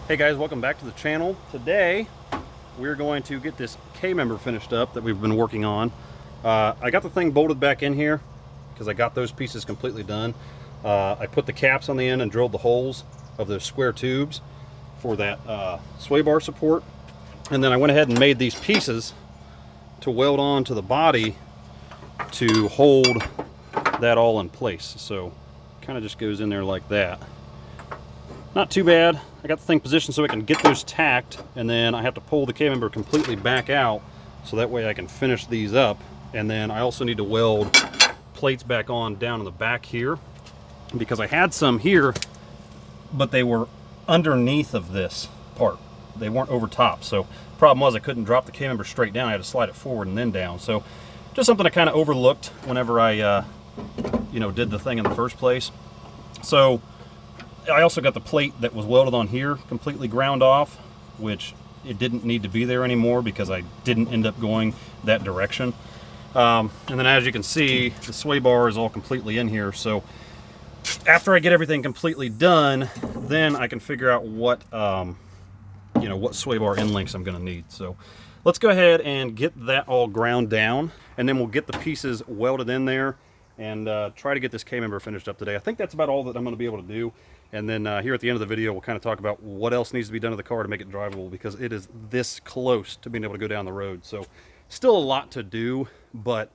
Hey guys, welcome back to the channel. Today we're going to get this K-member finished up that we've been working on. I got the thing bolted back in here because I got those pieces completely done. I put the caps on the end and drilled the holes of those square tubes for that sway bar support. And then I went ahead and made these pieces to weld on to the body to hold that all in place. So kind of just goes in there like that. Not too bad. I got the thing positioned so I can get those tacked, and then I have to pull the K-member completely back out so that way I can finish these up. And then I also need to weld plates back on down in the back here because I had some here, but they were underneath of this part. They weren't over top. So the problem was I couldn't drop the K-member straight down. I had to slide it forward and then down. So just something I kind of overlooked whenever I did the thing in the first place. So I also got the plate that was welded on here completely ground off, which it didn't need to be there anymore because I didn't end up going that direction. And then as you can see, the sway bar is all completely in here. So after I get everything completely done, then I can figure out what sway bar end links I'm going to need. So let's go ahead and get that all ground down, and then we'll get the pieces welded in there and try to get this K-member finished up today. I think that's about all that I'm going to be able to do. And then here at the end of the video, we'll kind of talk about what else needs to be done to the car to make it drivable, because it is this close to being able to go down the road. So still a lot to do, but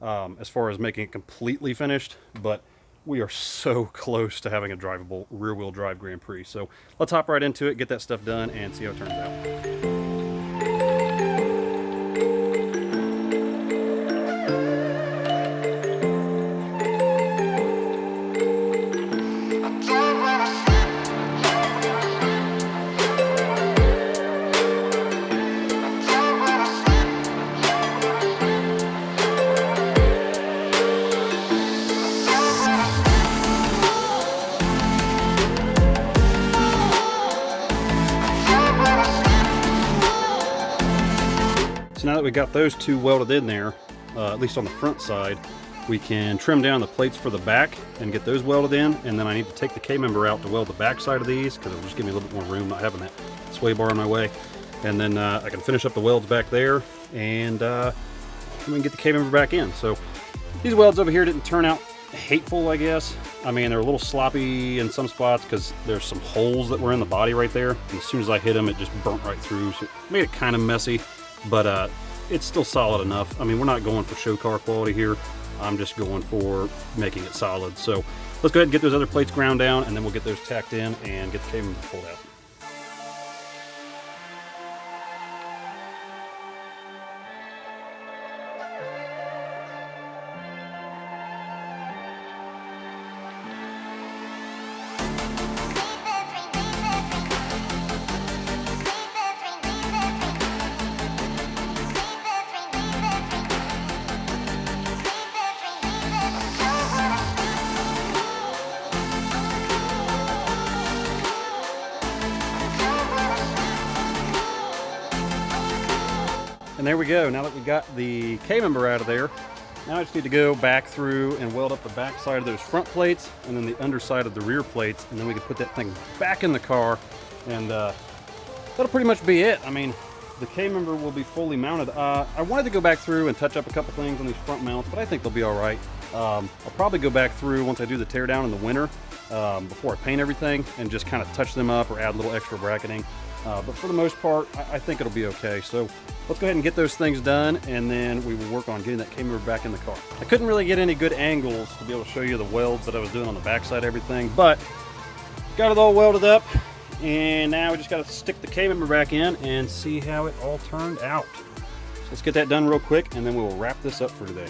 as far as making it completely finished, but we are so close to having a drivable rear-wheel drive Grand Prix. So let's hop right into it, get that stuff done, and see how it turns out. So now that we got those two welded in there, at least on the front side, we can trim down the plates for the back and get those welded in. And then I need to take the K-member out to weld the back side of these because it'll just give me a little bit more room, not having that sway bar in my way. And then I can finish up the welds back there, and we can get the K-member back in. So these welds over here didn't turn out hateful, I guess. I mean, they're a little sloppy in some spots because there's some holes that were in the body right there. And as soon as I hit them, it just burnt right through. So it made it kind of messy. But it's still solid enough. I mean, we're not going for show car quality here. I'm just going for making it solid. So let's go ahead and get those other plates ground down, and then we'll get those tacked in and get the K-member pulled out. And there we go. Now that we got the K-member out of there, now I just need to go back through and weld up the back side of those front plates and then the underside of the rear plates, and then we can put that thing back in the car, and that'll pretty much be it. I mean, the K-member will be fully mounted. I wanted to go back through and touch up a couple things on these front mounts, but I think they'll be all right. I'll probably go back through once I do the teardown in the winter before I paint everything and just kind of touch them up or add a little extra bracketing. But for the most part, I think it'll be okay. So let's go ahead and get those things done, and then we will work on getting that K-member back in the car. I couldn't really get any good angles to be able to show you the welds that I was doing on the backside of everything, but got it all welded up, and now we just got to stick the K-member back in and see how it all turned out. So let's get that done real quick, and then we will wrap this up for today.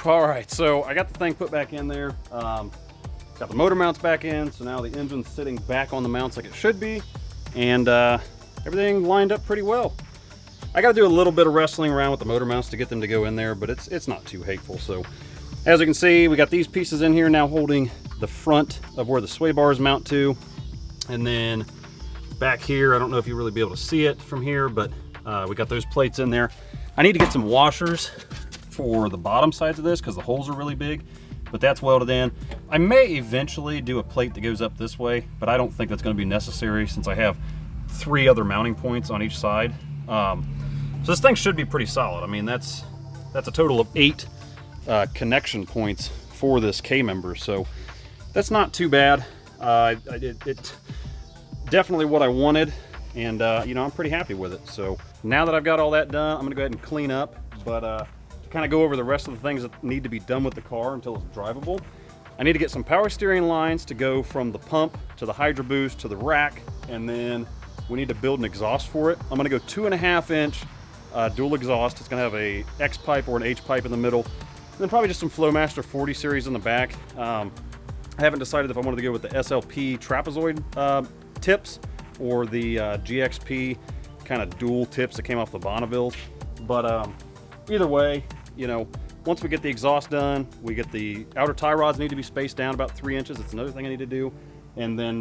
All right, so I got the thing put back in there. Got the motor mounts back in, so now the engine's sitting back on the mounts like it should be, and everything lined up pretty well. I got to do a little bit of wrestling around with the motor mounts to get them to go in there, but it's not too hateful. So as you can see, we got these pieces in here now holding the front of where the sway bars mount to, and then back here, I don't know if you'll really be able to see it from here, but we got those plates in there. I need to get some washers for the bottom sides of this because the holes are really big, but that's welded in. I may eventually do a plate that goes up this way, but I don't think that's going to be necessary since I have 3 other mounting points on each side. So this thing should be pretty solid. I mean, that's a total of 8 connection points for this K-member, so that's not too bad. It's definitely what I wanted, and you know, I'm pretty happy with it. So now that I've got all that done, I'm gonna go ahead and clean up, but to kind of go over the rest of the things that need to be done with the car until it's drivable. I need to get some power steering lines to go from the pump to the Hydro Boost to the rack, and then we need to build an exhaust for it. I'm gonna go 2.5-inch dual exhaust. It's gonna have a X pipe or an H pipe in the middle, and then probably just some Flowmaster 40 series in the back. I haven't decided if I wanted to go with the SLP trapezoid tips or the GXP kind of dual tips that came off the Bonneville. But either way, you know, once we get the exhaust done, we get the outer tie rods need to be spaced down about 3 inches. It's another thing I need to do. And then,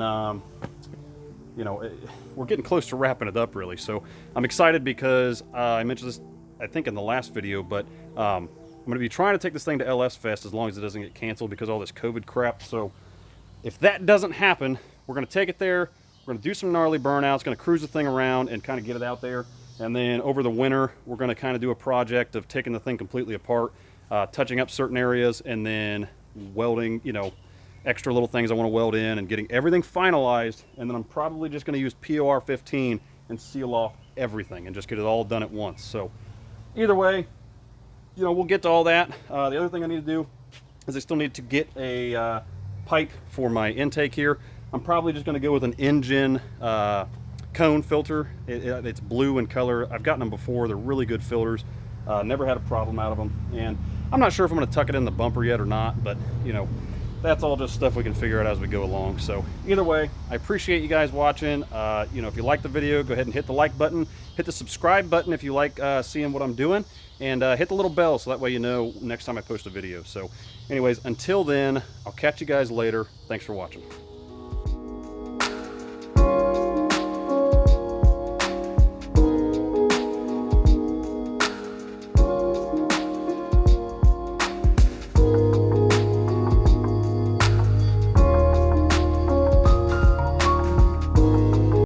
you know, we're getting close to wrapping it up really. So I'm excited because I mentioned this, I think in the last video, but I'm gonna be trying to take this thing to LS Fest as long as it doesn't get canceled because of all this COVID crap. So if that doesn't happen, we're gonna take it there. We're gonna do some gnarly burnouts, gonna cruise the thing around and kind of get it out there. And then over the winter, we're gonna kind of do a project of taking the thing completely apart, touching up certain areas, and then welding, you know, extra little things I wanna weld in and getting everything finalized. And then I'm probably just gonna use POR 15 and seal off everything and just get it all done at once. So either way, you know, we'll get to all that. The other thing I need to do is I still need to get a pipe for my intake here. I'm probably just gonna go with an engine cone filter. It's blue in color. I've gotten them before. They're really good filters. Never had a problem out of them. And I'm not sure if I'm gonna tuck it in the bumper yet or not, but you know, that's all just stuff we can figure out as we go along. So either way, I appreciate you guys watching. You know, if you like the video, go ahead and hit the like button, hit the subscribe button if you like seeing what I'm doing, and hit the little bell so that way you know next time I post a video. So anyways, until then, I'll catch you guys later. Thanks for watching.